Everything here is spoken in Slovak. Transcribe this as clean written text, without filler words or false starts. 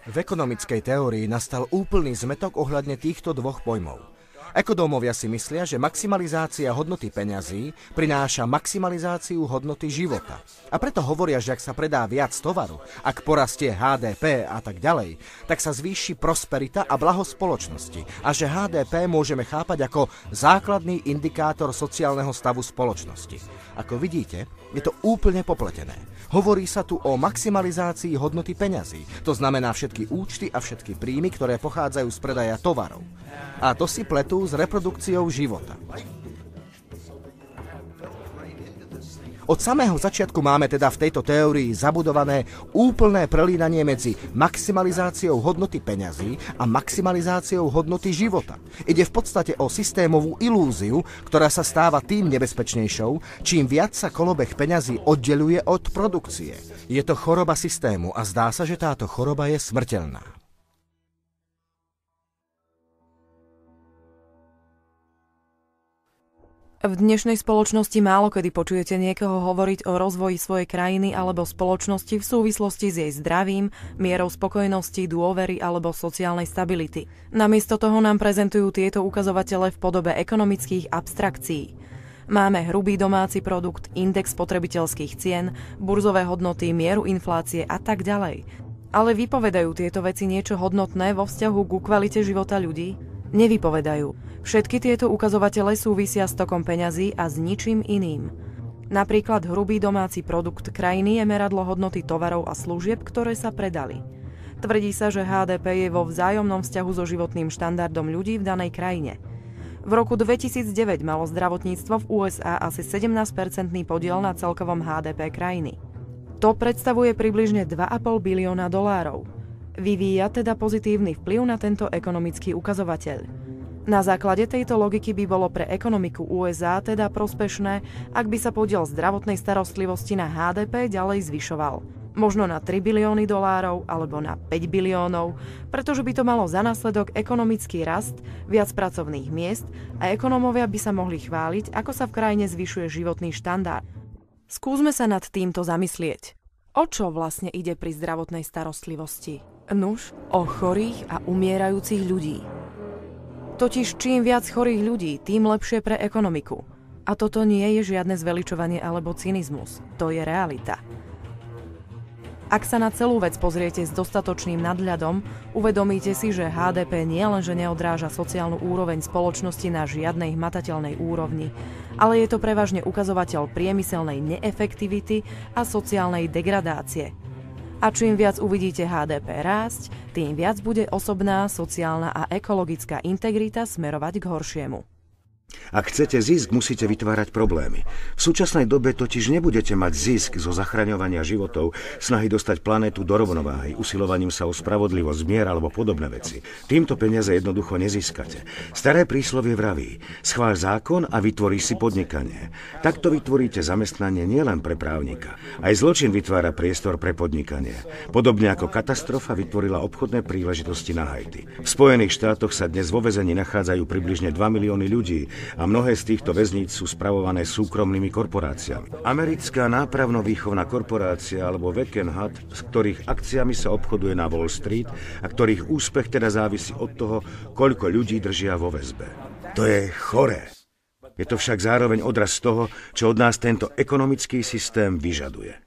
V ekonomickej teórii nastal úplný zmätok ohľadne týchto dvoch pojmov. Ekonómovia si myslia, že maximalizácia hodnoty peňazí prináša maximalizáciu hodnoty života. A preto hovoria, že ak sa predá viac tovaru, ak porastie HDP a tak ďalej, tak sa zvýši prosperita a blaho spoločnosti a že HDP môžeme chápať ako základný indikátor sociálneho stavu spoločnosti. Ako vidíte, je to úplne popletené. Hovorí sa tu o maximalizácii hodnoty peňazí. To znamená všetky účty a všetky príjmy, ktoré pochádzajú z predaja tovarov. A to si pletú s reprodukciou života. Od samého začiatku máme teda v tejto teórii zabudované úplné prelínanie medzi maximalizáciou hodnoty peňazí a maximalizáciou hodnoty života. Ide v podstate o systémovú ilúziu, ktorá sa stáva tým nebezpečnejšou, čím viac sa kolobeh peňazí oddeľuje od produkcie. Je to choroba systému a zdá sa, že táto choroba je smrteľná. V dnešnej spoločnosti málo kedy počujete niekoho hovoriť o rozvoji svojej krajiny alebo spoločnosti v súvislosti s jej zdravím, mierou spokojnosti, dôvery alebo sociálnej stability. Namiesto toho nám prezentujú tieto ukazovatele v podobe ekonomických abstrakcií. Máme hrubý domáci produkt, index spotrebiteľských cien, burzové hodnoty, mieru inflácie a tak ďalej. Ale vypovedajú tieto veci niečo hodnotné vo vzťahu ku kvalite života ľudí? Nevypovedajú. Všetky tieto ukazovatele súvisia s tokom peňazí a s ničím iným. Napríklad hrubý domáci produkt krajiny je meradlo hodnoty tovarov a služieb, ktoré sa predali. Tvrdí sa, že HDP je vo vzájomnom vzťahu so životným štandardom ľudí v danej krajine. V roku 2009 malo zdravotníctvo v USA asi 17% podiel na celkovom HDP krajiny. To predstavuje približne 2,5 bilióna dolárov. Vyvíja teda pozitívny vplyv na tento ekonomický ukazovateľ. Na základe tejto logiky by bolo pre ekonomiku USA teda prospešné, ak by sa podiel zdravotnej starostlivosti na HDP ďalej zvyšoval. Možno na 3 bilióny dolárov alebo na 5 biliónov, pretože by to malo za následok ekonomický rast, viac pracovných miest a ekonómovia by sa mohli chváliť, ako sa v krajine zvyšuje životný štandard. Skúsme sa nad týmto zamyslieť. O čo vlastne ide pri zdravotnej starostlivosti? Nuž, o chorých a umierajúcich ľudí. Totiž čím viac chorých ľudí, tým lepšie pre ekonomiku. A toto nie je žiadne zveličovanie alebo cynizmus. To je realita. Ak sa na celú vec pozriete s dostatočným nadhľadom, uvedomíte si, že HDP nielenže neodráža sociálnu úroveň spoločnosti na žiadnej hmatateľnej úrovni, ale je to prevažne ukazovateľ priemyselnej neefektivity a sociálnej degradácie. A čím viac uvidíte HDP rásť, tým viac bude osobná, sociálna a ekologická integrita smerovať k horšiemu. Ak chcete zisk, musíte vytvárať problémy. V súčasnej dobe totiž nebudete mať zisk zo zachraňovania životov, snahy dostať planétu do rovnováhy, usilovaním sa o spravodlivosť, mier alebo podobné veci. Týmto peniaze jednoducho nezískate. Staré príslovie vraví: schváľ zákon a vytvoríš si podnikanie. Takto vytvoríte zamestnanie nielen pre právnika. Aj zločin vytvára priestor pre podnikanie. Podobne ako katastrofa vytvorila obchodné príležitosti na Haiti. V Spojených štátoch sa dnes vo väzení nachádzajú približne 2 milióny ľudí a mnohé z týchto väzníc sú spravované súkromnými korporáciami. Americká nápravno-výchovná korporácia alebo Wackenhut, s ktorých akciami sa obchoduje na Wall Street a ktorých úspech teda závisí od toho, koľko ľudí držia vo väzbe. To je choré. Je to však zároveň odraz toho, čo od nás tento ekonomický systém vyžaduje.